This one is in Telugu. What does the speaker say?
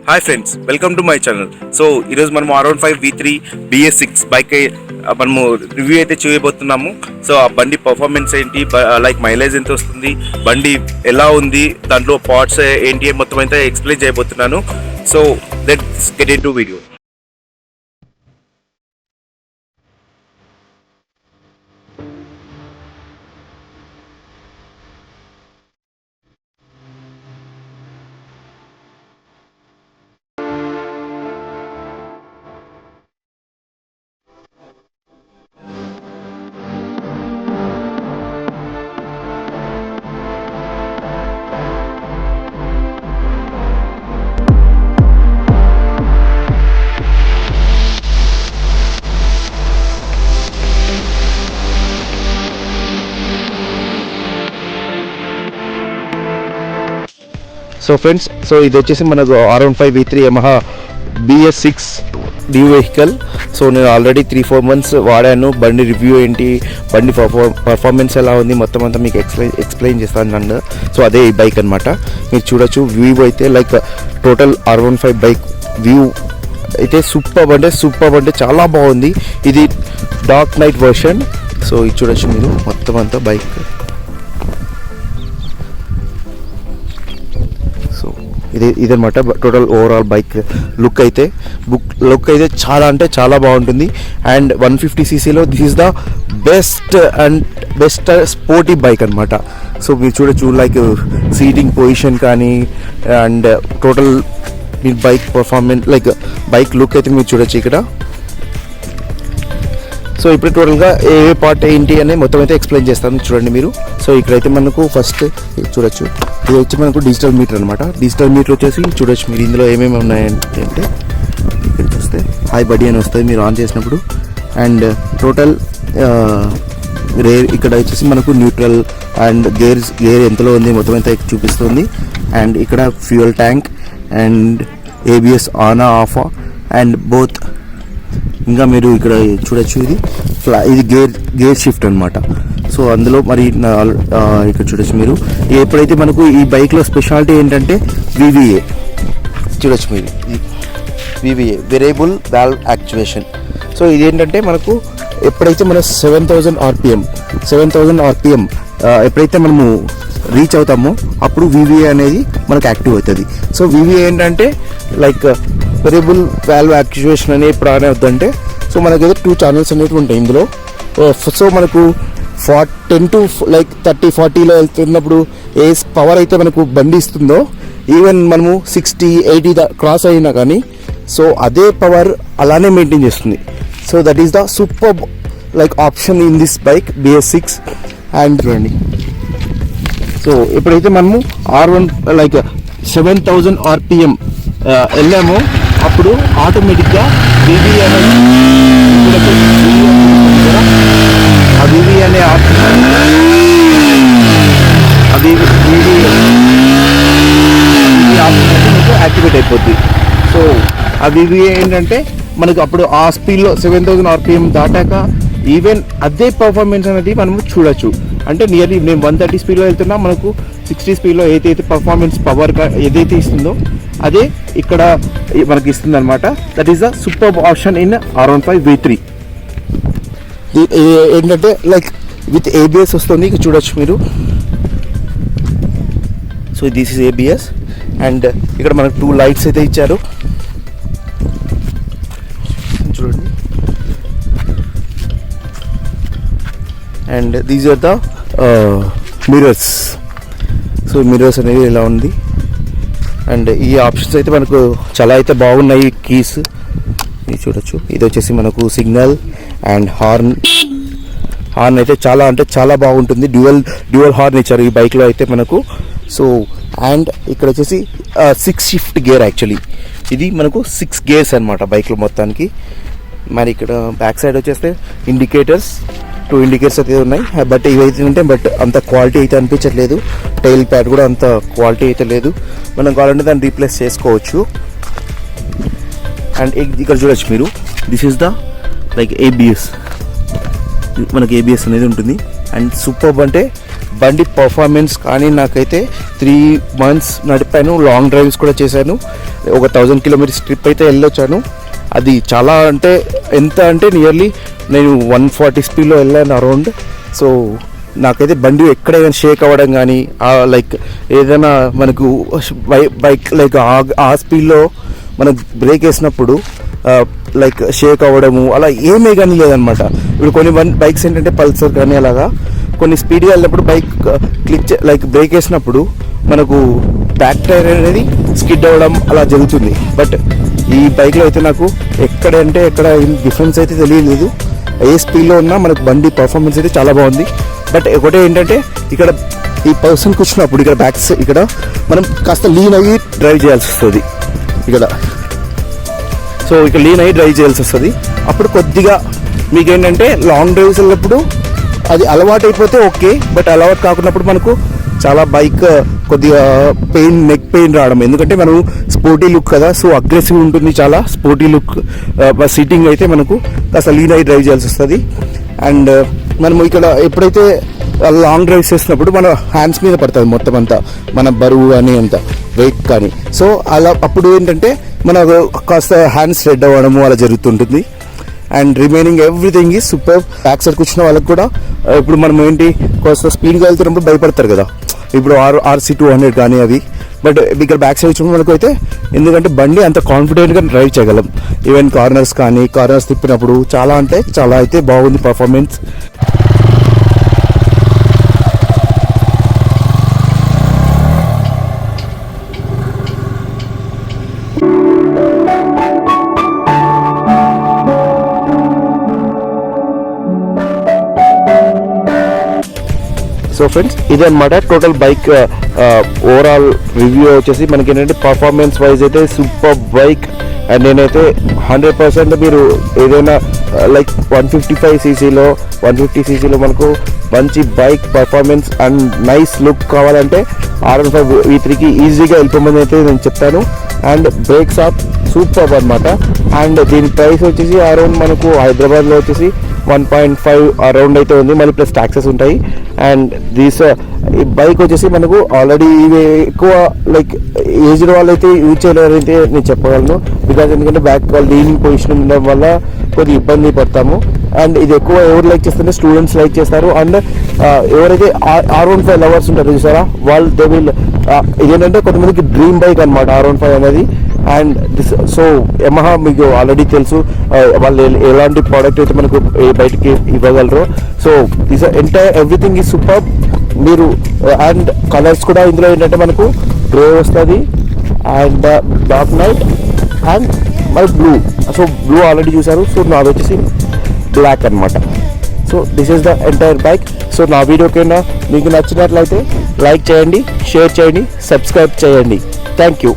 Hi friends, welcome to my channel. So ఈరోజు మనం R15 V3 BS6 బైక్ మనము రివ్యూ అయితే చేయబోతున్నాము. సో ఆ బండి పర్ఫార్మెన్స్ ఏంటి, లైక్ మైలేజ్ ఎంత వస్తుంది, బండి ఎలా ఉంది, దాంట్లో పార్ట్స్ ఏంటి మొత్తం అయితే ఎక్స్ప్లెయిన్ చేయబోతున్నాను. So let's get in to video. So friends, so ఇది వచ్చేసి మనకు R15 V3 Yamaha BS6 new vehicle. So నేను ఆల్రెడీ 3-4 months వాడాను. బండి రివ్యూ ఏంటి, బండి పర్ఫార్మెన్స్ ఎలా ఉంది, మొత్తం అంతా మీకు ఎక్స్ప్లెయిన్ చేస్తాను నన్ను. సో అదే ఈ బైక్ అనమాట. మీరు చూడొచ్చు, వ్యూ అయితే like total R15 bike view అయితే సూపర్ అంటే చాలా బాగుంది. ఇది డార్క్ నైట్ వర్షన్. సో ఇది చూడొచ్చు మీరు మొత్తం అంతా బైక్. సో ఇదనమాట టోటల్ ఓవరాల్ బైక్ లుక్ అయితే చాలా అంటే చాలా బాగుంటుంది. And 150cc this is the best sporty bike అనమాట. సో మీరు చూడొచ్చు, లైక్ సీటింగ్ పొజిషన్ కానీ and total me bike performance, like bike look అయితే మీరు చూడొచ్చు ఇక్కడ. సో ఇప్పుడు టోటల్గా ఏ పార్ట్ ఏంటి అని మొత్తం అయితే ఎక్స్ప్లెయిన్ చేస్తాను, చూడండి మీరు. సో ఇక్కడైతే మనకు ఫస్ట్ చూడొచ్చు, ఇది వచ్చి మనకు డిజిటల్ మీటర్ అనమాట. డిజిటల్ మీటర్ వచ్చేసి చూడొచ్చు మీరు, ఇందులో ఏమేమి ఉన్నాయంటే ఇక్కడ చూస్తే హై బడి అని వస్తుంది మీరు ఆన్ చేసినప్పుడు. అండ్ టోటల్ ఇక్కడ వచ్చేసి మనకు న్యూట్రల్ అండ్ గేర్ ఎంతలో ఉంది మొత్తం అయితే చూపిస్తుంది. అండ్ ఇక్కడ fuel tank and ABS on off and both. ఇంకా మీరు ఇక్కడ చూడొచ్చు, ఇది గేర్ షిఫ్ట్ అనమాట. సో అందులో మరి ఇక్కడ చూడొచ్చు మీరు, ఎప్పుడైతే మనకు ఈ బైక్లో స్పెషాలిటీ ఏంటంటే VVA చూడొచ్చు మీరు, VVA వేరియబుల్ వాల్వ్ యాక్చువేషన్. సో ఇదేంటంటే మనకు ఎప్పుడైతే మన 7000 RPM ఎప్పుడైతే మనము రీచ్ అవుతామో అప్పుడు VVA అనేది మనకు యాక్టివ్ అవుతుంది. సో VVA ఏంటంటే లైక్ వేరియబుల్ వాల్వ్ యాక్టివేషన్ అనే ఎప్పుడు ఆన్ అవుతుందంటే, సో మనకైతే 2 ఛానల్స్ అనేవి ఉంటాయి ఇందులో. సో మనకు 10 to 30-40లో వెళ్తున్నప్పుడు ఏ పవర్ అయితే మనకు బండి ఇస్తుందో, ఈవెన్ మనము 60-80 క్రాస్ అయినా కానీ సో అదే పవర్ అలానే మెయింటైన్ చేస్తుంది. So that is the super like option in this bike BS6. And చూడండి, సో ఎప్పుడైతే మనము లైక్ 7000 RPM వెళ్ళామో అప్పుడు ఆటోమేటిక్గా VVA అనేది ఆ VVA అనే ఆప్షన్ మీకు యాక్టివేట్ అయిపోద్ది. సో ఆ VVA ఏంటంటే మనకు అప్పుడు ఆ స్పీడ్లో 7000 RPM దాటాక ఈవెన్ అదే పర్ఫార్మెన్స్ అనేది మనము చూడొచ్చు. అంటే నియర్లీ నేను 130 స్పీడ్లో వెళ్తున్నా, మనకు 60 స్పీడ్లో ఏదైతే పర్ఫార్మెన్స్ పవర్ ఏదైతే ఇస్తుందో అదే ఇక్కడ మనకి ఇస్తుంది అనమాట. That is the super option in R15 V3. ఏంటంటే లైక్ విత్ ABS వస్తుంది, ఇక చూడొచ్చు మీరు. So this is ABS. And ఇక్కడ మనకు 2 లైట్స్ అయితే ఇచ్చారు, చూడండి. And these are the mirrors. So mirrors అనేవి ఇలా ఉంది. అండ్ ఈ ఆప్షన్స్ అయితే మనకు చాలా అయితే బాగున్నాయి. కీస్ మీరు చూడొచ్చు, ఇది వచ్చేసి మనకు సిగ్నల్ అండ్ హార్న్ అయితే చాలా అంటే చాలా బాగుంటుంది. డ్యూయల్ హార్న్ ఇచ్చారు ఈ బైక్లో అయితే మనకు. సో అండ్ ఇక్కడ వచ్చేసి 6 shift గేర్. యాక్చువల్లీ ఇది మనకు 6 gears అనమాట బైక్లో మొత్తానికి. మరి ఇక్కడ బ్యాక్ సైడ్ వచ్చేస్తే ఇండికేటర్స్ 2 ఇండికేటర్స్ అయితే ఉన్నాయి. బట్ ఇవైతే ఉంటే అంత క్వాలిటీ అయితే అనిపించట్లేదు. టైల్ ప్యాడ్ కూడా అంత క్వాలిటీ అయితే లేదు. మనం కావాలంటే దాన్ని రీప్లేస్ చేసుకోవచ్చు. అండ్ ఇక్కడ చూడొచ్చు మీరు, this is the like ABS. మనకి ABS అనేది ఉంటుంది. అండ్ సూపర్ అంటే బండి పర్ఫార్మెన్స్ కానీ నాకైతే 3 months నడిపాను, లాంగ్ డ్రైవ్స్ కూడా చేశాను, ఒక 1000 kilometers ట్రిప్ అయితే వెళ్ళొచ్చాను. అది చాలా అంటే ఎంత అంటే నియర్లీ నేను 140 స్పీడ్లో వెళ్ళాను అరౌండ్. సో నాకైతే బండి ఎక్కడైనా షేక్ అవ్వడం కానీ లైక్ ఏదైనా మనకు బైక్ లైక్ ఆ స్పీడ్లో మనకు బ్రేక్ వేసినప్పుడు లైక్ షేక్ అవ్వడము అలా ఏమీ కానీ లేదనమాట. ఇప్పుడు కొన్ని బైక్స్ ఏంటంటే పల్సర్ కానీ అలాగా కొన్ని స్పీడ్గా వెళ్ళినప్పుడు బైక్ లైక్ బ్రేక్ వేసినప్పుడు మనకు బ్యాక్ టైర్ అనేది స్కిడ్ అవ్వడం అలా జరుగుతుంది. బట్ ఈ బైక్లో అయితే నాకు ఎక్కడ డిఫరెన్స్ అయితే తెలియలేదు. ఏ స్పీడ్లో ఉన్నా మనకు బండి పర్ఫార్మెన్స్ అయితే చాలా బాగుంది. బట్ ఒకటే ఏంటంటే ఇక్కడ ఈ పర్సన్ కూర్చున్నప్పుడు ఇక్కడ మనం కాస్త లీన్ అయ్యి డ్రైవ్ చేయాల్సి వస్తుంది ఇక్కడ. సో ఇక్కడ లీన్ అయ్యి డ్రైవ్ చేయాల్సి వస్తుంది. అప్పుడు కొద్దిగా మీకు ఏంటంటే లాంగ్ డ్రైవ్స్ వెళ్ళినప్పుడు అది అలవాటు అయిపోతే ఓకే, బట్ అలవాటు కాకున్నప్పుడు మనకు చాలా బైక్ కొద్దిగా నెక్ పెయిన్ రావడం. ఎందుకంటే మనం స్పోర్టీ లుక్ కదా, సో అగ్రెసివ్ ఉంటుంది, చాలా స్పోర్టీ లుక్. సీటింగ్ అయితే మనకు కాస్త లీన్ అయ్యి డ్రైవ్ చేయాల్సి వస్తుంది. అండ్ మనము ఇక్కడ ఎప్పుడైతే లాంగ్ డ్రైవ్స్ చేసినప్పుడు మన హ్యాండ్స్ మీద పడుతుంది మొత్తం అంతా, మన బరువు కానీ అంత వెయిట్ కానీ. సో అలా అప్పుడు ఏంటంటే మనకు కాస్త హ్యాండ్స్ రెడ్ అవ్వడము అలా జరుగుతుంటుంది. And remaining everything is super. Back side కూర్చున్న వాళ్ళకి కూడా ఇప్పుడు మనం ఏంటి కాస్త స్పీడ్గా వెళ్తున్నప్పుడు భయపడతారు కదా, ఇప్పుడు RC 200 కానీ అవి. బట్ ఇక్కడ బ్యాక్ సైడ్ వచ్చిన మనకు అయితే ఎందుకంటే బండి అంత కాన్ఫిడెంట్గా డ్రైవ్ చేయగలం. ఈవెన్ కార్నర్స్ తిప్పినప్పుడు చాలా అంటే చాలా అయితే బాగుంది పర్ఫార్మెన్స్. సో ఫ్రెండ్స్ ఇదే అనమాట టోటల్ బైక్ ఓవరాల్ రివ్యూ వచ్చేసి మనకి ఏంటంటే పర్ఫార్మెన్స్ వైజ్ అయితే సూపర్ బైక్. అండ్ నేనైతే 100% మీరు ఏదైనా లైక్ 150cc లో మనకు మంచి bike performance and nice look కావాలంటే R15 V3కి ఈజీగా వెళ్ళిపోమని అయితే నేను చెప్తాను. అండ్ బ్రేక్స్ ఆఫ్ సూపర్ అనమాట. అండ్ దీని ప్రైస్ వచ్చేసి అరౌండ్ మనకు హైదరాబాద్లో వచ్చేసి 1.5 అరౌండ్ అయితే ఉంది, మళ్ళీ ప్లస్ ట్యాక్సెస్ ఉంటాయి. అండ్ ఈ బైక్ వచ్చేసి మనకు ఆల్రెడీ ఇవి ఎక్కువ లైక్ ఏజ్డ్ వాళ్ళు అయితే యూజ్ చేయలేరైతే నేను చెప్పగలను. బికాజ్ ఎందుకంటే బ్యాక్ లీనింగ్ పొజిషన్ ఉండడం వల్ల కొద్దిగా ఇబ్బంది పడతాము. అండ్ ఇది ఎక్కువ ఎవరు లైక్ చేస్తుంటే స్టూడెంట్స్ లైక్ చేస్తారు. అండ్ ఎవరైతే R15 లవర్స్ ఉంటారు చూసారా, వాళ్ళు దే విల్ ఇదేంటంటే కొంతమందికి డ్రీమ్ బైక్ అనమాట R15 అనేది. అండ్ సో యమహా మీకు ఆల్రెడీ తెలుసు వాళ్ళు ఎలాంటి ప్రోడక్ట్ అయితే మనకు బయటికి ఇవ్వగలరు. So this entire everything is super. మీరు అండ్ కలర్స్ కూడా ఇందులో ఏంటంటే మనకు గ్రే వస్తుంది అండ్ డార్క్ నైట్ అండ్ మరి బ్లూ. సో బ్లూ ఆల్రెడీ చూసారు. సో నాది వచ్చేసి బ్లాక్ అనమాట. So this is the entire bike. So నా వీడియో కింద మీకు నచ్చినట్లయితే లైక్ చేయండి, షేర్ చేయండి, సబ్స్క్రైబ్ చేయండి. Thank you.